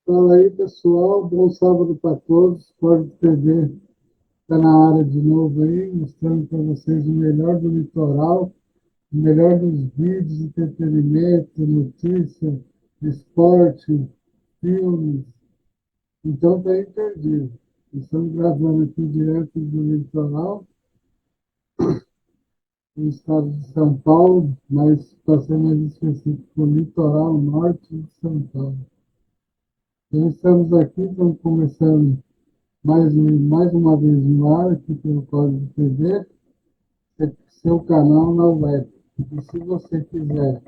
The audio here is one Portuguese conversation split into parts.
Fala aí, pessoal. Bom sábado para todos. Pode TV está na área de novo aí, mostrando para vocês o melhor do litoral, o melhor dos vídeos, entretenimento, notícia, esporte, filmes. Então tá imperdível. Estamos gravando aqui direto do litoral, no estado de São Paulo, mas para ser mais específico, o litoral norte de São Paulo. Então estamos aqui, estamos começando mais uma vez no ar aqui pelo Código TV, seu canal na web. E se você quiser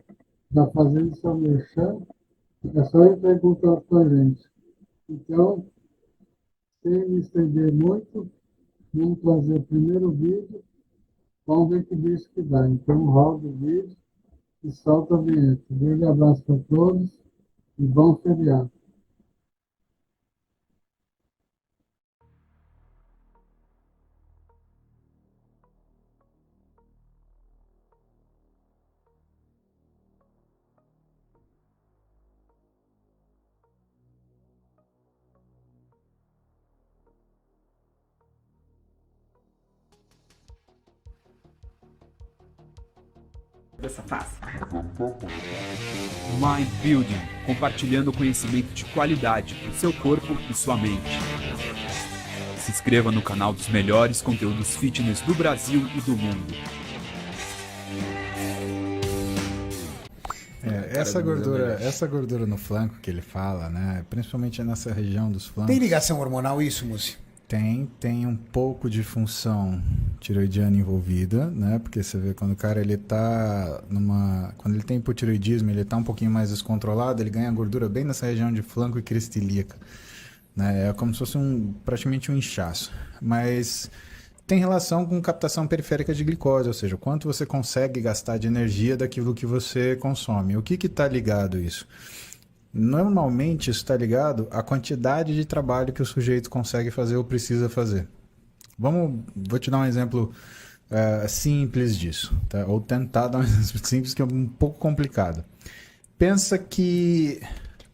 estar fazendo seu merchan, é só entrar em contato com a gente. Então, sem me estender muito, vamos trazer o primeiro vídeo, vamos ver que bicho que dá. Então, roda o vídeo e solta a vinheta. Um grande abraço para todos e bom feriado. Dessa fase. Mind Building, compartilhando conhecimento de qualidade para o seu corpo e sua mente. Se inscreva no canal dos melhores conteúdos fitness do Brasil e do mundo. Essa gordura no flanco que ele fala, né? Principalmente nessa região dos flancos. Tem ligação hormonal isso, Mussi? Tem um pouco de função tiroidiana envolvida, né? Porque você vê quando o cara ele tá quando ele tem hipotiroidismo, ele tá um pouquinho mais descontrolado, ele ganha gordura bem nessa região de flanco e crista ilíaca, né? É como se fosse praticamente um inchaço. Mas tem relação com captação periférica de glicose, ou seja, quanto você consegue gastar de energia daquilo que você consome. O que está ligado isso? Normalmente isso está ligado à quantidade de trabalho que o sujeito consegue fazer ou precisa fazer. Vou te dar um exemplo simples disso, tá? Ou tentar dar um exemplo simples que é um pouco complicado. Pensa que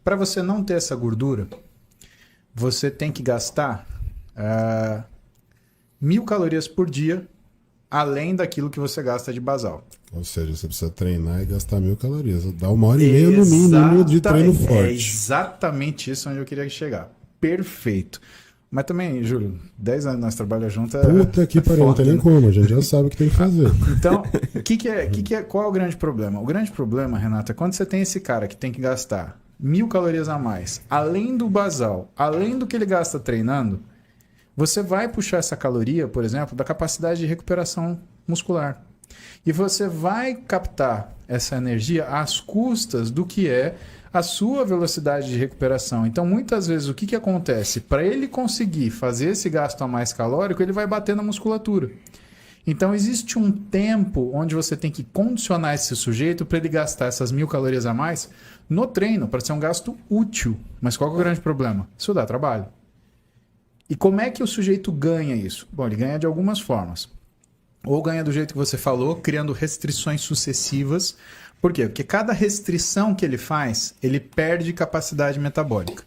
para você não ter essa gordura, você tem que gastar 1.000 calorias por dia, além daquilo que você gasta de basal. Ou seja, você precisa treinar e gastar 1.000 calorias. Dá 1h30 no mínimo de treino forte. É exatamente isso onde eu queria chegar. Perfeito. Mas também, Júlio, 10 anos nós trabalhamos juntos. Puta que pariu, não tem nem como. A gente já sabe o que tem que fazer. Então, qual é o grande problema? O grande problema, Renata, é quando você tem esse cara que tem que gastar 1.000 calorias a mais, além do basal, além do que ele gasta treinando, você vai puxar essa caloria, por exemplo, da capacidade de recuperação muscular. E você vai captar essa energia às custas do que é a sua velocidade de recuperação. Então, muitas vezes, o que acontece? Para ele conseguir fazer esse gasto a mais calórico, ele vai bater na musculatura. Então, existe um tempo onde você tem que condicionar esse sujeito para ele gastar essas 1.000 calorias a mais no treino, para ser um gasto útil. Mas qual é o grande problema? Isso dá trabalho. E como é que o sujeito ganha isso? Bom, ele ganha de algumas formas. Ou ganha do jeito que você falou, criando restrições sucessivas. Por quê? Porque cada restrição que ele faz, ele perde capacidade metabólica.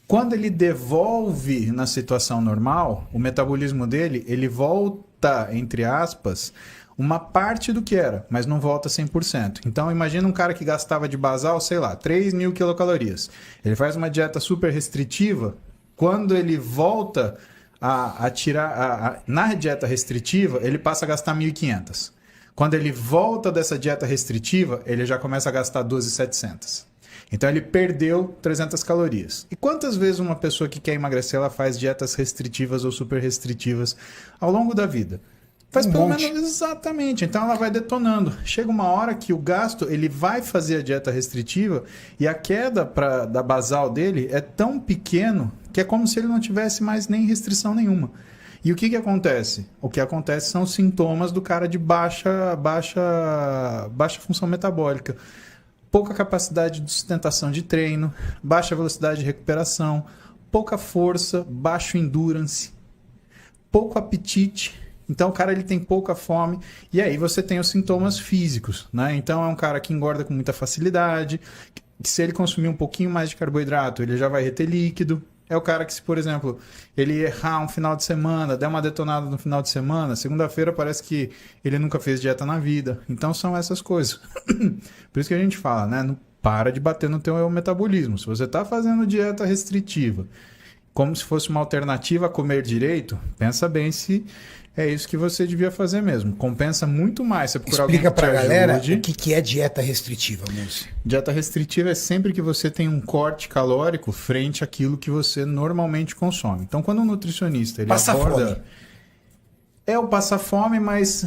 Quando ele devolve na situação normal, o metabolismo dele, ele volta, entre aspas, uma parte do que era, mas não volta 100%. Então, imagina um cara que gastava de basal, sei lá, 3.000 quilocalorias. Ele faz uma dieta super restritiva. Quando ele volta na dieta restritiva, ele passa a gastar 1.500. Quando ele volta dessa dieta restritiva, ele já começa a gastar 12.700. Então ele perdeu 300 calorias. E quantas vezes uma pessoa que quer emagrecer, ela faz dietas restritivas ou super restritivas ao longo da vida? Faz pelo menos exatamente. Então ela vai detonando. Chega uma hora que o gasto, ele vai fazer a dieta restritiva e a queda da basal dele é tão pequeno que é como se ele não tivesse mais nem restrição nenhuma. E o que acontece? O que acontece são os sintomas do cara de baixa função metabólica. Pouca capacidade de sustentação de treino, baixa velocidade de recuperação, pouca força, baixo endurance, pouco apetite. Então o cara ele tem pouca fome e aí você tem os sintomas físicos, né? Então é um cara que engorda com muita facilidade, que se ele consumir um pouquinho mais de carboidrato, ele já vai reter líquido. É o cara que, se, por exemplo, ele errar um final de semana, der uma detonada no final de semana, segunda-feira parece que ele nunca fez dieta na vida. Então são essas coisas. Por isso que a gente fala, né? Não para de bater no teu metabolismo. Se você está fazendo dieta restritiva, como se fosse uma alternativa a comer direito, pensa bem se é isso que você devia fazer mesmo. Compensa muito mais você procurar alguém Explica que te pra galera ajude. o que é dieta restritiva, Múcio. Dieta restritiva é sempre que você tem um corte calórico frente àquilo que você normalmente consome. Então, quando um nutricionista ele Passa aborda... fome. É o passar fome, mas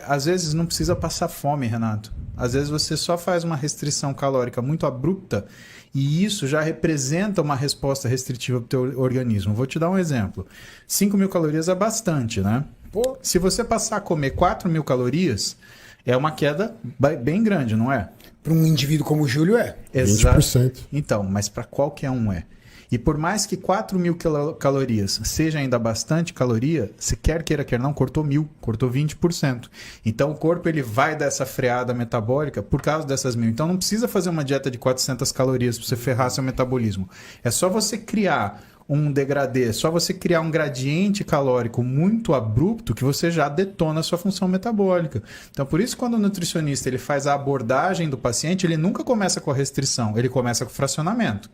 às vezes não precisa passar fome, Renato. Às vezes você só faz uma restrição calórica muito abrupta e isso já representa uma resposta restritiva para o teu organismo. Vou te dar um exemplo. 5.000 calorias é bastante, né? Pô, Se você passar a comer 4.000 calorias, é uma queda bem grande, não é? para um indivíduo como o Júlio é. 20%. Então, mas para qualquer um é. E por mais que 4.000 calorias seja ainda bastante caloria, se quer queira, quer não, cortou 1.000, cortou 20%. Então o corpo ele vai dar essa freada metabólica por causa dessas 1.000. Então não precisa fazer uma dieta de 400 calorias para você ferrar seu metabolismo. É só você criar um degradê, é só você criar um gradiente calórico muito abrupto que você já detona a sua função metabólica. Então por isso quando o nutricionista ele faz a abordagem do paciente, ele nunca começa com a restrição, ele começa com o fracionamento.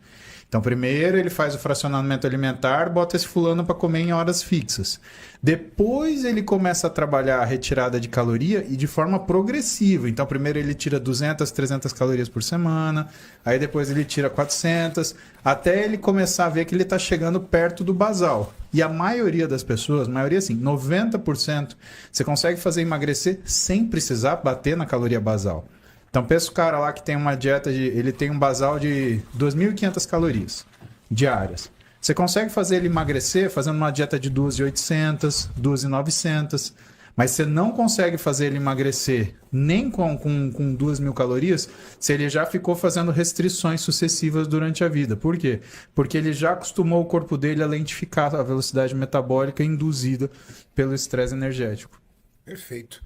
Então, primeiro ele faz o fracionamento alimentar, bota esse fulano para comer em horas fixas. Depois ele começa a trabalhar a retirada de caloria e de forma progressiva. Então, primeiro ele tira 200, 300 calorias por semana, aí depois ele tira 400, até ele começar a ver que ele está chegando perto do basal. E a maioria das pessoas, maioria assim, 90%, você consegue fazer emagrecer sem precisar bater na caloria basal. Então, pensa o cara lá que tem uma dieta ele tem um basal de 2.500 calorias diárias. Você consegue fazer ele emagrecer fazendo uma dieta de 2.800, 2.900, mas você não consegue fazer ele emagrecer nem com 2.000 calorias se ele já ficou fazendo restrições sucessivas durante a vida. Por quê? Porque ele já acostumou o corpo dele a lentificar a velocidade metabólica induzida pelo estresse energético. Perfeito.